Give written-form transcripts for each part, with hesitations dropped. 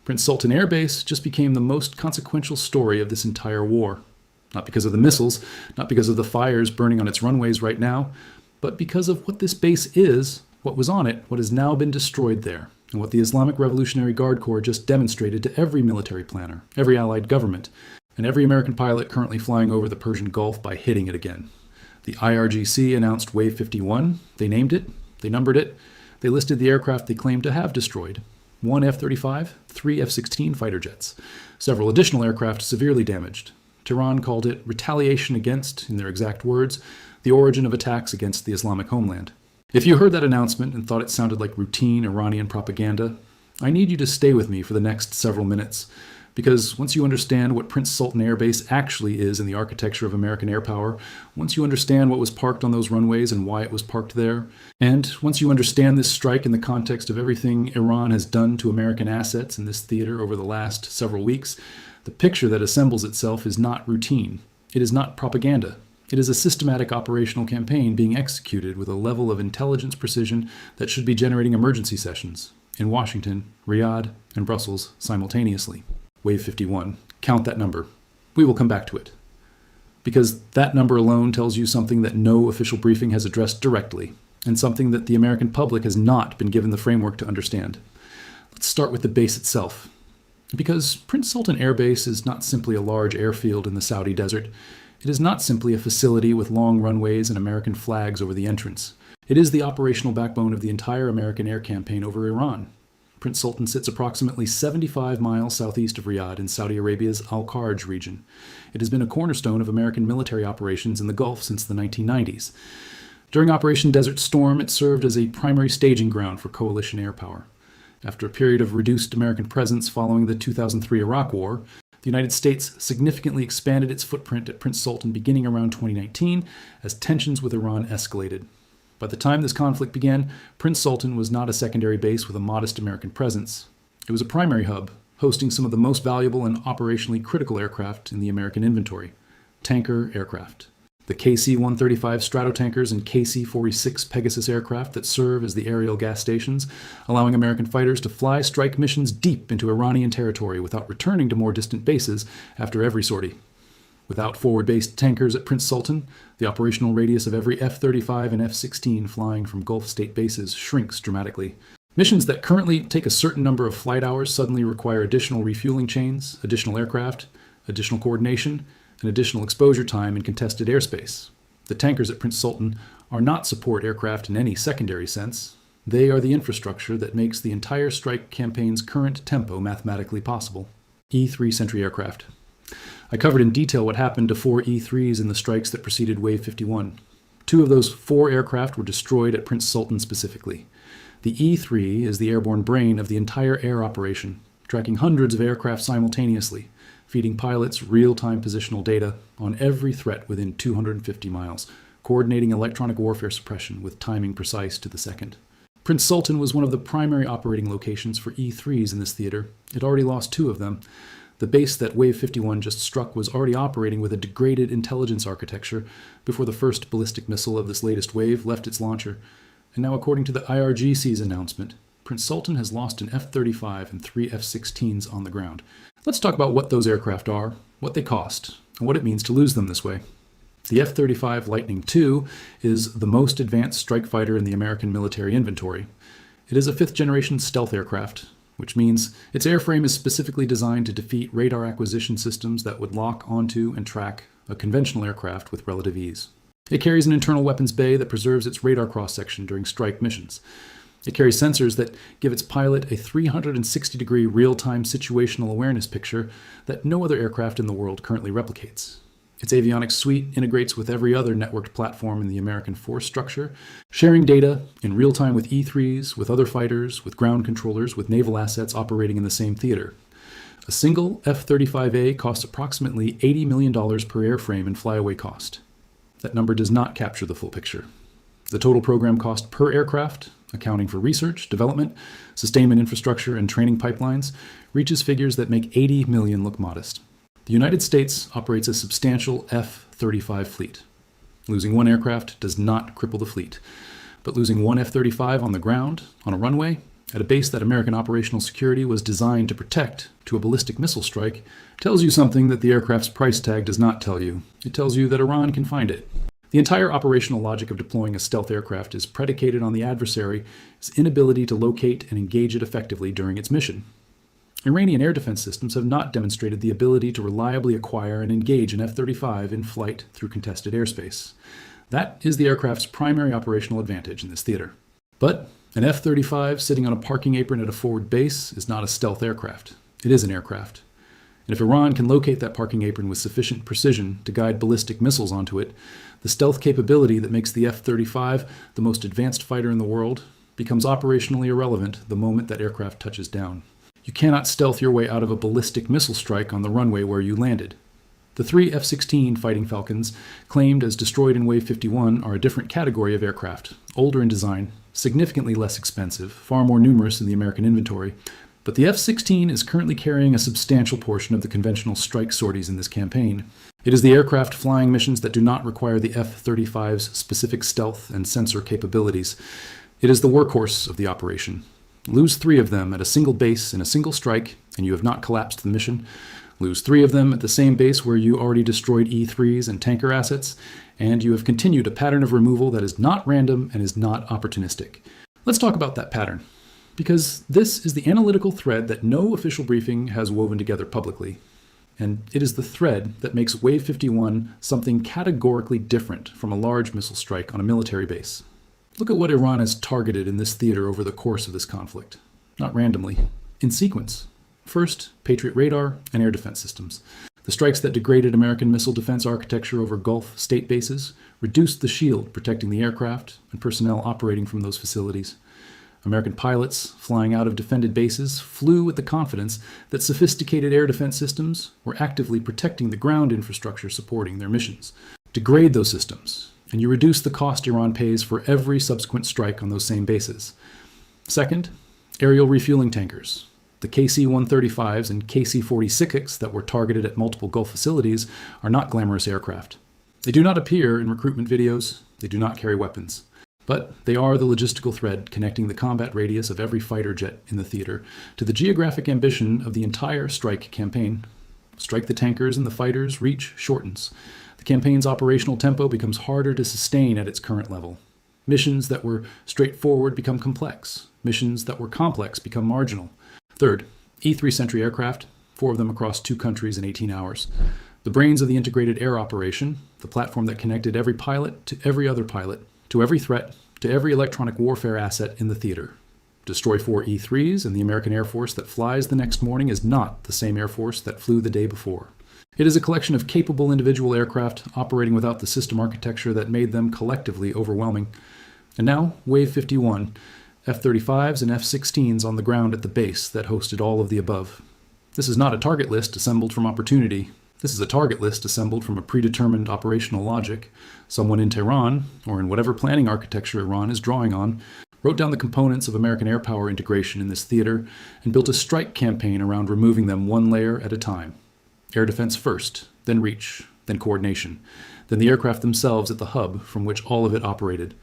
Prince Sultan Air Base just became the most consequential story of this entire war. Not because of the missiles, not because of the fires burning on its runways right now, but because of what this base is, what was on it, what has now been destroyed there, and what the Islamic Revolutionary Guard Corps just demonstrated to every military planner, every allied government, and every American pilot currently flying over the Persian Gulf by hitting it again. The IRGC announced Wave 51. They named it, they numbered it, they listed the aircraft they claimed to have destroyed. 1 F-35, 3 F-16 fighter jets, several additional aircraft severely damaged. Tehran called it retaliation against, in their exact words, the origin of attacks against the Islamic homeland. If you heard that announcement and thought it sounded like routine Iranian propaganda, I need you to stay with me for the next several minutes, because once you understand what Prince Sultan Air Base actually is in the architecture of American air power, once you understand what was parked on those runways and why it was parked there, and once you understand this strike in the context of everything Iran has done to American assets in this theater over the last several weeks, the picture that assembles itself is not routine. It is not propaganda. It is a systematic operational campaign being executed with a level of intelligence precision that should be generating emergency sessions in Washington, Riyadh, and Brussels simultaneously. Wave 51. Count that number. We will come back to it. Because that number alone tells you something that no official briefing has addressed directly, and something that the American public has not been given the framework to understand. Let's start with the base itself. Because Prince Sultan Air Base is not simply a large airfield in the Saudi desert. It is not simply a facility with long runways and American flags over the entrance. It is the operational backbone of the entire American air campaign over Iran. Prince Sultan sits approximately 75 miles southeast of Riyadh in Saudi Arabia's Al-Kharj region. It has been a cornerstone of American military operations in the Gulf since the 1990s. During Operation Desert Storm, it served as a primary staging ground for coalition air power. After a period of reduced American presence following the 2003 Iraq War, the United States significantly expanded its footprint at Prince Sultan beginning around 2019 as tensions with Iran escalated. By the time this conflict began, Prince Sultan was not a secondary base with a modest American presence. It was a primary hub, hosting some of the most valuable and operationally critical aircraft in the American inventory, tanker aircraft. The KC-135 Stratotankers and KC-46 Pegasus aircraft that serve as the aerial gas stations, allowing American fighters to fly strike missions deep into Iranian territory without returning to more distant bases after every sortie. Without forward-based tankers at Prince Sultan, the operational radius of every F-35 and F-16 flying from Gulf state bases shrinks dramatically. Missions that currently take a certain number of flight hours suddenly require additional refueling chains, additional aircraft, additional coordination, and additional exposure time in contested airspace. The tankers at Prince Sultan are not support aircraft in any secondary sense. They are the infrastructure that makes the entire strike campaign's current tempo mathematically possible. E-3 Sentry aircraft. I covered in detail what happened to 4 E-3s in the strikes that preceded Wave 51. 2 of those 4 aircraft were destroyed at Prince Sultan specifically. The E-3 is the airborne brain of the entire air operation, tracking hundreds of aircraft simultaneously, feeding pilots real-time positional data on every threat within 250 miles, coordinating electronic warfare suppression with timing precise to the second. Prince Sultan was one of the primary operating locations for E-3s in this theater. It already lost 2 of them. The base that Wave 51 just struck was already operating with a degraded intelligence architecture before the first ballistic missile of this latest wave left its launcher. And now, according to the IRGC's announcement, Prince Sultan has lost an F-35 and 3 F-16s on the ground. Let's talk about what those aircraft are, what they cost, and what it means to lose them this way. The F-35 Lightning II is the most advanced strike fighter in the American military inventory. It is a 5th-generation stealth aircraft, which means its airframe is specifically designed to defeat radar acquisition systems that would lock onto and track a conventional aircraft with relative ease. It carries an internal weapons bay that preserves its radar cross-section during strike missions. It carries sensors that give its pilot a 360-degree real-time situational awareness picture that no other aircraft in the world currently replicates. Its avionics suite integrates with every other networked platform in the American force structure, sharing data in real time with E-3s, with other fighters, with ground controllers, with naval assets operating in the same theater. A single F-35A costs approximately $80 million per airframe in flyaway cost. That number does not capture the full picture. The total program cost per aircraft, accounting for research, development, sustainment infrastructure, and training pipelines, reaches figures that make $80 million look modest. The United States operates a substantial F-35 fleet. Losing one aircraft does not cripple the fleet, but losing one F-35 on the ground, on a runway, at a base that American operational security was designed to protect to a ballistic missile strike tells you something that the aircraft's price tag does not tell you. It tells you that Iran can find it. The entire operational logic of deploying a stealth aircraft is predicated on the adversary's inability to locate and engage it effectively during its mission. Iranian air defense systems have not demonstrated the ability to reliably acquire and engage an F-35 in flight through contested airspace. That is the aircraft's primary operational advantage in this theater. But an F-35 sitting on a parking apron at a forward base is not a stealth aircraft. It is an aircraft. And if Iran can locate that parking apron with sufficient precision to guide ballistic missiles onto it, the stealth capability that makes the F-35 the most advanced fighter in the world becomes operationally irrelevant the moment that aircraft touches down. You cannot stealth your way out of a ballistic missile strike on the runway where you landed. The 3 F-16 Fighting Falcons, claimed as destroyed in Wave 51, are a different category of aircraft, older in design, significantly less expensive, far more numerous in the American inventory. But the F-16 is currently carrying a substantial portion of the conventional strike sorties in this campaign. It is the aircraft flying missions that do not require the F-35's specific stealth and sensor capabilities. It is the workhorse of the operation. Lose 3 of them at a single base in a single strike, and you have not collapsed the mission. Lose 3 of them at the same base where you already destroyed E-3s and tanker assets, and you have continued a pattern of removal that is not random and is not opportunistic. Let's talk about that pattern, because this is the analytical thread that no official briefing has woven together publicly. And it is the thread that makes Wave 51 something categorically different from a large missile strike on a military base. Look at what Iran has targeted in this theater over the course of this conflict. Not randomly, in sequence. First, Patriot radar and air defense systems. The strikes that degraded American missile defense architecture over Gulf state bases reduced the shield protecting the aircraft and personnel operating from those facilities. American pilots, flying out of defended bases, flew with the confidence that sophisticated air defense systems were actively protecting the ground infrastructure supporting their missions. Degrade those systems, and you reduce the cost Iran pays for every subsequent strike on those same bases. Second, aerial refueling tankers. The KC-135s and KC-46s that were targeted at multiple Gulf facilities are not glamorous aircraft. They do not appear in recruitment videos. They do not carry weapons. But they are the logistical thread connecting the combat radius of every fighter jet in the theater to the geographic ambition of the entire strike campaign. Strike the tankers and the fighters, reach shortens. The campaign's operational tempo becomes harder to sustain at its current level. Missions that were straightforward become complex. Missions that were complex become marginal. Third, E-3 Sentry aircraft, 4 of them across 2 countries in 18 hours. The brains of the integrated air operation, the platform that connected every pilot to every other pilot, to every threat, to every electronic warfare asset in the theater. Destroy 4 E-3s, and the American Air Force that flies the next morning is not the same Air Force that flew the day before. It is a collection of capable individual aircraft operating without the system architecture that made them collectively overwhelming. And now, Wave 51, F-35s and F-16s on the ground at the base that hosted all of the above. This is not a target list assembled from opportunity. This is a target list assembled from a predetermined operational logic. Someone in Tehran, or in whatever planning architecture Iran is drawing on, wrote down the components of American air power integration in this theater and built a strike campaign around removing them one layer at a time. Air defense first, then reach, then coordination, then the aircraft themselves at the hub from which all of it operated.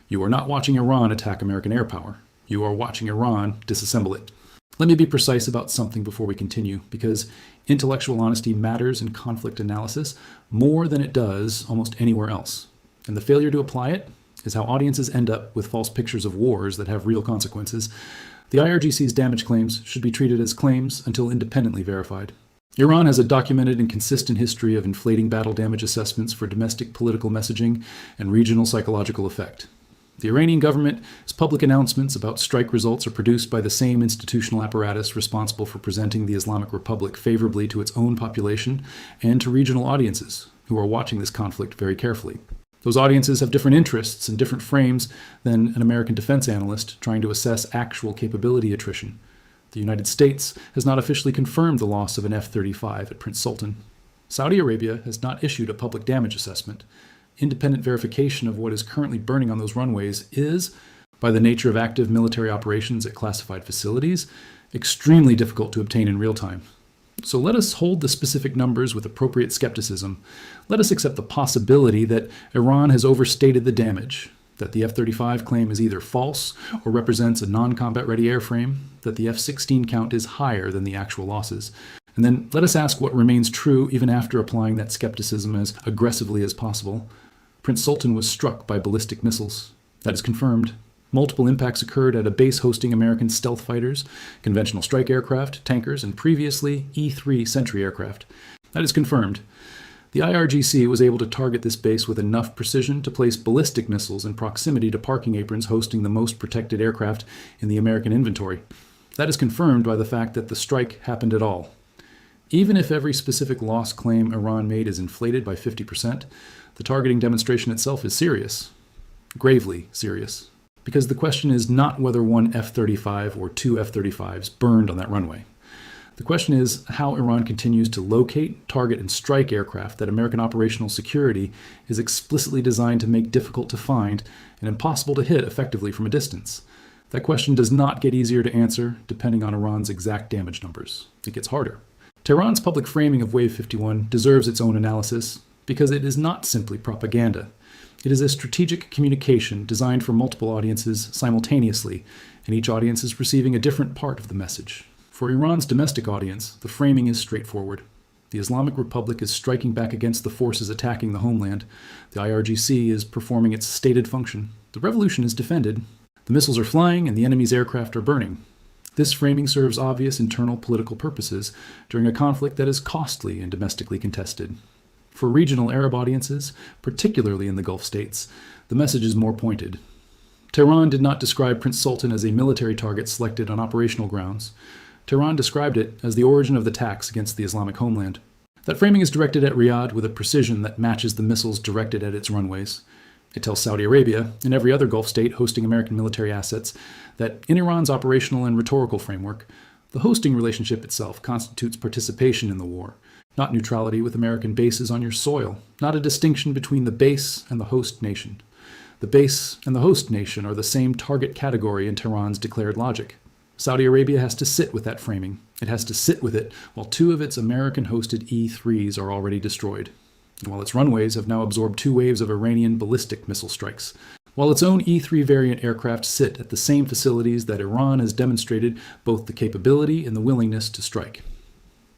You are not watching Iran attack American air power. You are watching Iran disassemble it. Let me be precise about something before we continue, because intellectual honesty matters in conflict analysis more than it does almost anywhere else. And the failure to apply it is how audiences end up with false pictures of wars that have real consequences. The IRGC's damage claims should be treated as claims until independently verified. Iran has a documented and consistent history of inflating battle damage assessments for domestic political messaging and regional psychological effect. The Iranian government's public announcements about strike results are produced by the same institutional apparatus responsible for presenting the Islamic Republic favorably to its own population and to regional audiences who are watching this conflict very carefully. Those audiences have different interests and different frames than an American defense analyst trying to assess actual capability attrition. The United States has not officially confirmed the loss of an F-35 at Prince Sultan. Saudi Arabia has not issued a public damage assessment. Independent verification of what is currently burning on those runways is, by the nature of active military operations at classified facilities, extremely difficult to obtain in real time. So let us hold the specific numbers with appropriate skepticism. Let us accept the possibility that Iran has overstated the damage. that the F-35 claim is either false or represents a non-combat ready airframe, that the F-16 count is higher than the actual losses. And then let us ask what remains true even after applying that skepticism as aggressively as possible. Prince Sultan was struck by ballistic missiles. That is confirmed. Multiple impacts occurred at a base hosting American stealth fighters, conventional strike aircraft, tankers, and previously E-3 Sentry aircraft. That is confirmed. The IRGC was able to target this base with enough precision to place ballistic missiles in proximity to parking aprons hosting the most protected aircraft in the American inventory. That is confirmed by the fact that the strike happened at all. Even if every specific loss claim Iran made is inflated by 50%, the targeting demonstration itself is serious. Gravely serious. Because the question is not whether one F-35 or two F-35s burned on that runway. The question is how Iran continues to locate, target, and strike aircraft that American operational security is explicitly designed to make difficult to find and impossible to hit effectively from a distance. That question does not get easier to answer depending on Iran's exact damage numbers. It gets harder. Tehran's public framing of Wave 51 deserves its own analysis because it is not simply propaganda. It is a strategic communication designed for multiple audiences simultaneously, and each audience is receiving a different part of the message. For Iran's domestic audience, the framing is straightforward. The Islamic Republic is striking back against the forces attacking the homeland. The IRGC is performing its stated function. The revolution is defended. The missiles are flying and the enemy's aircraft are burning. This framing serves obvious internal political purposes during a conflict that is costly and domestically contested. For regional Arab audiences, particularly in the Gulf states, the message is more pointed. Tehran did not describe Prince Sultan as a military target selected on operational grounds. Tehran described it as the origin of the attacks against the Islamic homeland. That framing is directed at Riyadh with a precision that matches the missiles directed at its runways. It tells Saudi Arabia, and every other Gulf state hosting American military assets, that in Iran's operational and rhetorical framework, the hosting relationship itself constitutes participation in the war, not neutrality with American bases on your soil, not a distinction between the base and the host nation. The base and the host nation are the same target category in Tehran's declared logic. Saudi Arabia has to sit with that framing. It has to sit with it while two of its American-hosted E-3s are already destroyed, and while its runways have now absorbed 2 waves of Iranian ballistic missile strikes, while its own E-3 variant aircraft sit at the same facilities that Iran has demonstrated both the capability and the willingness to strike.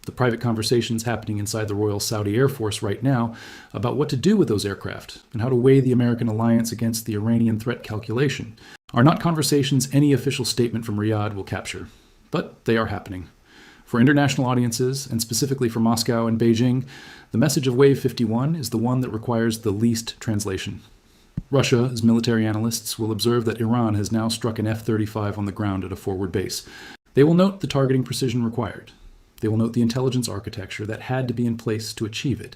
The private conversations happening inside the Royal Saudi Air Force right now about what to do with those aircraft and how to weigh the American alliance against the Iranian threat calculation are not conversations any official statement from Riyadh will capture, but they are happening. For international audiences, and specifically for Moscow and Beijing, the message of Wave 51 is the one that requires the least translation. Russia's military analysts will observe that Iran has now struck an F-35 on the ground at a forward base. They will note the targeting precision required. They will note the intelligence architecture that had to be in place to achieve it.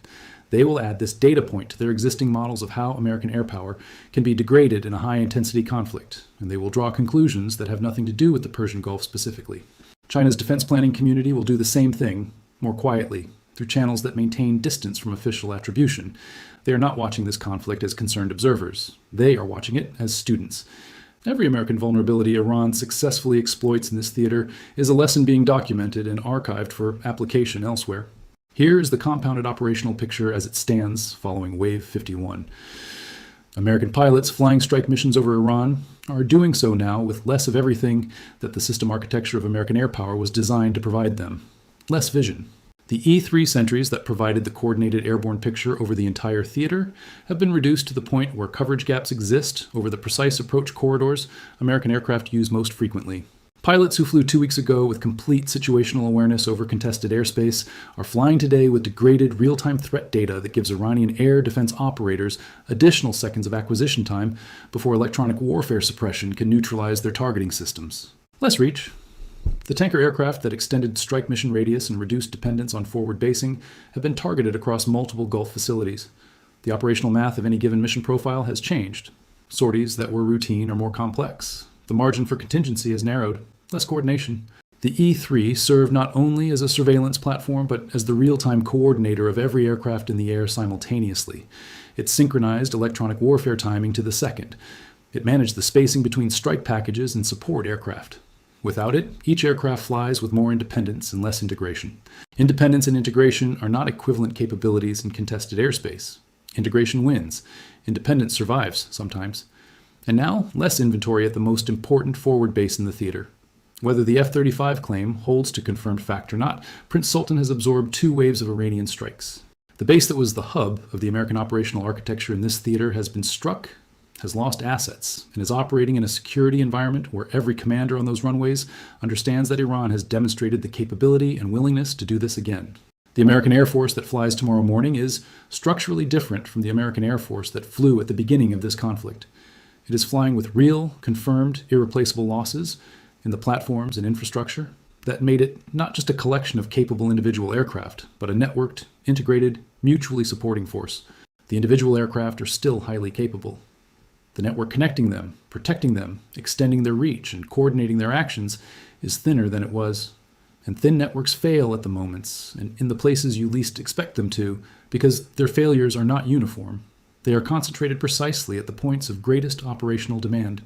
They will add this data point to their existing models of how American air power can be degraded in a high-intensity conflict, and they will draw conclusions that have nothing to do with the Persian Gulf specifically. China's defense planning community will do the same thing, more quietly, through channels that maintain distance from official attribution. They are not watching this conflict as concerned observers. They are watching it as students. Every American vulnerability Iran successfully exploits in this theater is a lesson being documented and archived for application elsewhere. Here is the compounded operational picture as it stands following Wave 51. American pilots flying strike missions over Iran are doing so now with less of everything that the system architecture of American air power was designed to provide them. Less vision. The E-3 sentries that provided the coordinated airborne picture over the entire theater have been reduced to the point where coverage gaps exist over the precise approach corridors American aircraft use most frequently. Pilots who flew 2 weeks ago with complete situational awareness over contested airspace are flying today with degraded real-time threat data that gives Iranian air defense operators additional seconds of acquisition time before electronic warfare suppression can neutralize their targeting systems. Less reach. The tanker aircraft that extended strike mission radius and reduced dependence on forward basing have been targeted across multiple Gulf facilities. The operational math of any given mission profile has changed. Sorties that were routine are more complex. The margin for contingency has narrowed. Less coordination. The E-3 served not only as a surveillance platform, but as the real-time coordinator of every aircraft in the air simultaneously. It synchronized electronic warfare timing to the second. It managed the spacing between strike packages and support aircraft. Without it, each aircraft flies with more independence and less integration. Independence and integration are not equivalent capabilities in contested airspace. Integration wins. Independence survives sometimes. And now, less inventory at the most important forward base in the theater. Whether the F-35 claim holds to confirmed fact or not, Prince Sultan has absorbed 2 waves of Iranian strikes. The base that was the hub of the American operational architecture in this theater has been struck, has lost assets, and is operating in a security environment where every commander on those runways understands that Iran has demonstrated the capability and willingness to do this again. The American Air Force that flies tomorrow morning is structurally different from the American Air Force that flew at the beginning of this conflict. It is flying with real, confirmed, irreplaceable losses in the platforms and infrastructure that made it not just a collection of capable individual aircraft, but a networked, integrated, mutually supporting force. The individual aircraft are still highly capable. The network connecting them, protecting them, extending their reach, and coordinating their actions is thinner than it was. And thin networks fail at the moments, and in the places you least expect them to, because their failures are not uniform. They are concentrated precisely at the points of greatest operational demand.